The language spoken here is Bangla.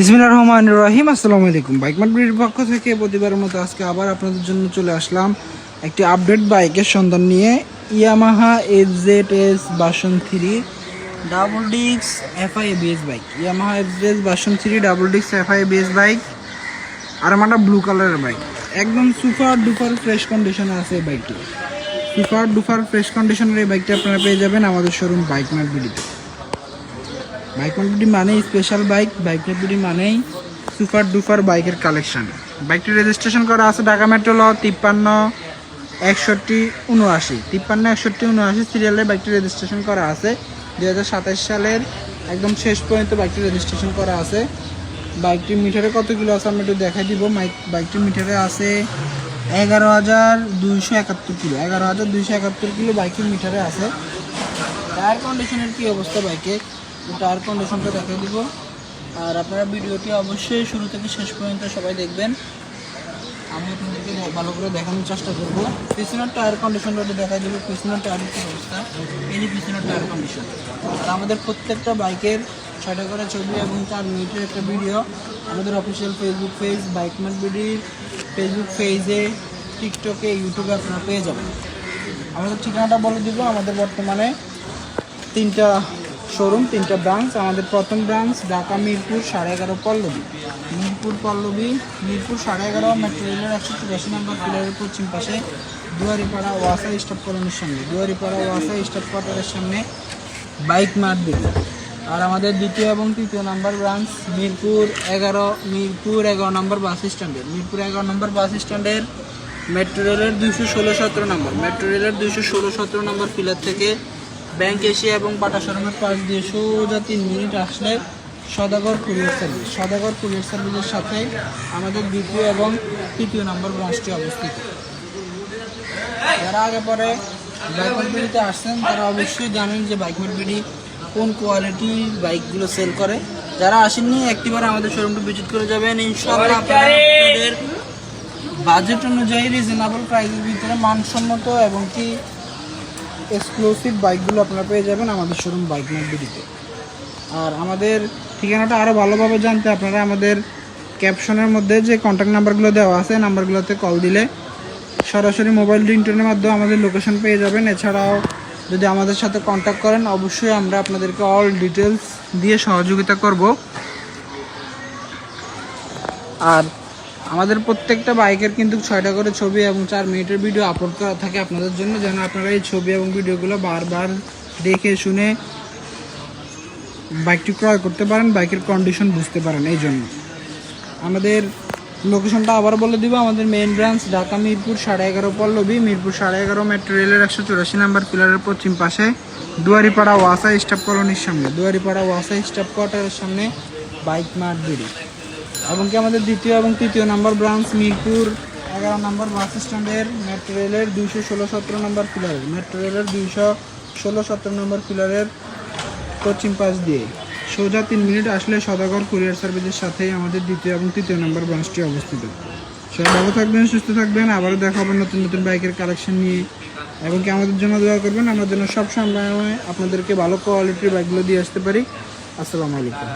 বিসমিল্লাহির রহমানির রহিম। আসসালামু আলাইকুম। বাইক মার্ট বিডির পক্ষ থেকে প্রতিবারের মতো আজকে আবার আপনাদের জন্য চলে আসলাম একটি আপডেট বাইকের সন্ধান নিয়ে। Yamaha FZS version 3 double disc FI ABS bike. Yamaha FZS version 3 double disc FI ABS bike, আর একটা ব্লু কালারের বাইক। একদম সুপার ডুপার ফ্রেশ কন্ডিশনে আছে এই বাইকটি। সুপার ডুপার ফ্রেশ কন্ডিশনের এই বাইকটি আপনারা পেয়ে যাবেন আমাদের শোরুম বাইক মার্ট বিডিতে। বাইক মার্ট বিডি মানেই special bike, bike mart BD মানেই সুপার ডুপার বাইকের কালেকশন। বাইকটি রেজিস্ট্রেশন করা আছে ঢাকা মেট্রো ল 536179 সিরিয়ালে বাইকটি রেজিস্ট্রেশন করা আছে। 2027 সালের একদম শেষ পর্যন্ত বাইকটি রেজিস্ট্রেশন করা আছে। বাইকটির মিটারে কত কিলো আছে আমি একটু দেখাই দিব। বাইকটির মিটারে আছে 11,271 কিলো। 11,271 কিলো বাইকের মিটারে আছে। টায়ার কন্ডিশনের কি অবস্থা বাইকে, টায়ার কন্ডিশনটা দেখিয়ে দিব। আর আপনারা ভিডিওটি অবশ্যই শুরু থেকে শেষ পর্যন্ত সবাই দেখবেন, আমি আপনাদেরকে ভালো করে দেখানোর চেষ্টা করবো। পিছনের টায়ার কন্ডিশনটা দেখাই দেবো, পিছনের টায়ারের কী অবস্থা। এই যে পিছনের টায়ার কন্ডিশন। আর আমাদের প্রত্যেকটা বাইকের 6টা করে ছবি এবং 4 মিনিটের একটা ভিডিও আমাদের official Facebook page bike mart বিডির ফেসবুক পেজে, টিকটকে, ইউটিউবে আপনারা পেয়ে যাবেন। আমাদের ঠিকানাটা বলে দিব। আমাদের বর্তমানে 3টা শোরুম, 3টা ব্রাঞ্চ। আমাদের প্রথম ব্রাঞ্চ ঢাকা মিরপুর 11.5 পল্লবী, মিরপুর 11.5 মেট্রো রেলের 184 নম্বর পিলারের পশ্চিম পাশে দুয়ারিপাড়া ওয়াসা স্টপ কলোনির সামনে, দুয়ারিপাড়া ওয়াসা স্টপ কোয়ার্টারের সামনে বাইক মার্ট বিডি। আর আমাদের দ্বিতীয় এবং তৃতীয় নাম্বার ব্রাঞ্চ মিরপুর 11 নম্বর বাস স্ট্যান্ডের, মিরপুর 11 নম্বর বাস স্ট্যান্ডের মেট্রো রেলের 216-17 নম্বর, মেট্রো রেলের 216-17 নম্বর পিলার থেকে ব্যাংক এশিয়া এবং বাটা শোরুমের পাশ দিয়ে সোজা 3 মিনিট আসলে সদাগর কুরিয়ার সার্ভিস, সদাগর কুরিয়ার সার্ভিসের সাথে আমাদের দ্বিতীয় এবং তৃতীয় নম্বর ব্রাঞ্চটি অবস্থিত। যারা আগে পরে বাইক মার্ট বিডিতে আসছেন তারা অবশ্যই জানেন যে বাইক মার্ট বিডি কোন কোয়ালিটির বাইকগুলো সেল করে। যারা আসেননি একটিবার আমাদের শোরুমটি ভিজিট করে যাবেন। ইনশাআল্লাহ আপনাদের বাজেট অনুযায়ী রিজনেবল প্রাইসের ভিতরে মানসম্মত এবং কি এক্সক্লুসিভ বাইকগুলো আপনারা পেয়ে যাবেন আমাদের শোরুম বাইক মার্ট বিডিতে। আর আমাদের ঠিকানাটা আরও ভালোভাবে জানতে আপনারা আমাদের ক্যাপশনের মধ্যে যে কন্ট্যাক্ট নাম্বারগুলো দেওয়া আছে নাম্বারগুলোতে কল দিলে সরাসরি মোবাইল রিংটোনের মাধ্যমে আমাদের লোকেশন পেয়ে যাবেন। এছাড়াও যদি আমাদের সাথে কন্ট্যাক্ট করেন অবশ্যই আমরা আপনাদেরকে অল ডিটেলস দিয়ে সহযোগিতা করব। আর আমাদের প্রত্যেকটা বাইকের কিন্তু 6টা করে ছবি এবং 4 মিনিটের ভিডিও আপলোড করা থাকে আপনাদের জন্য, যেন আপনারা এই ছবি এবং ভিডিওগুলো বারবার দেখে শুনে বাইকটি ক্রয় করতে পারেন, বাইকের কন্ডিশন বুঝতে পারেন। এই জন্য আমাদের লোকেশনটা আবার বলে দিব। আমাদের main branch Dhaka Mirpur 11.5 Pallabi, Mirpur 11.5 metro রেলের 184 নম্বর পিলারের পশ্চিম পাশে দুয়ারিপাড়া ওয়াসা স্টাফ কলোনির সামনে, দুয়ারিপাড়া ওয়াসা স্টাফ কোয়ার্টারের সামনে বাইক মার্ট বিডি। এবং কি আমাদের দ্বিতীয় এবং তৃতীয় নম্বর ব্রাঞ্চ মিরপুর 11 নম্বর বাস স্ট্যান্ডের মেট্রো রেলের 216-17 নম্বর পিলারের, মেট্রো রেলের 216-17 নম্বর পিলারের পশ্চিম পাশ দিয়ে সোজা 3 মিনিট আসলে সদাগর কুরিয়ার সার্ভিসের সাথেই আমাদের দ্বিতীয় এবং তৃতীয় নম্বর ব্রাঞ্চটি অবস্থিত। সবাই ভালো থাকবেন, সুস্থ থাকবেন। আবারও দেখা হবে নতুন নতুন বাইকের কালেকশন নিয়ে। এবং কি আমাদের জন্য দোয়া করবেন, আমরা যেন সব সময় আপনাদেরকে ভালো কোয়ালিটির বাইকগুলো দিয়ে আসতে পারি। আসসালামু আলাইকুম।